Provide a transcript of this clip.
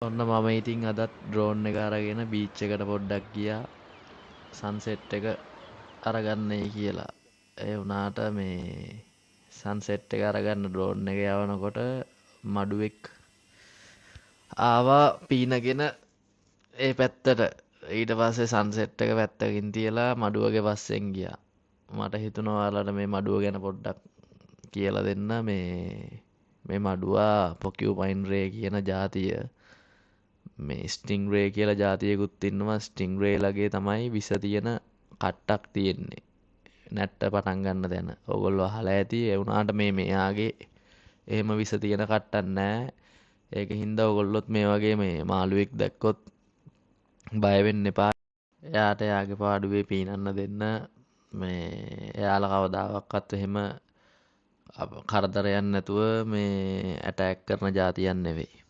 ඔන්න මම ඉතින් අදත් ඩ්‍රෝන් එක අරගෙන බීච් එකට පොඩ්ඩක් ගියා සන්සෙට් එක අරගන්නයි කියලා. ඒ වුණාට මේ සන්සෙට් එක අරගන්න ඩ්‍රෝන් එක යවනකොට මඩුවෙක් ආවා පීනගෙන ඒ පැත්තට. ඊට පස්සේ සන්සෙට් එක පැත්තකින් තියලා මඩුවගේ පස්සෙන් ගියා. මට හිතුණා ඔයාලට මේ මඩුව ගැන පොඩ්ඩක් කියලා දෙන්න. මේ මඩුවා පොකියුපයින් රේ කියන ජාතිය. මේ ස්ටිං රේ කියලා ජාතියකුත් ඉන්නවා. ස්ටිං රේලගේ තමයි විස තියෙන කට්ටක් තියෙන්නේ. නැට්ට පටන් ගන්න තැන. ඔයගොල්ලෝ අහලා ඇති. ඒ වුණාට මේ මෙයාගේ එහෙම විස තියෙන කට්ටක් නැහැ. ඒක හින්දා ඔයගොල්ලොත් මේ වගේ මේ මාළුවෙක් දැක්කොත් බය වෙන්න එපා. එයාට එයාගේ පාඩුවේ පීනන්න දෙන්න. මේ එයාලා කවදාවත් එහෙම කරදරයක් නැතුව මේ ඇටැක් කරන જાතියක් නෙවෙයි.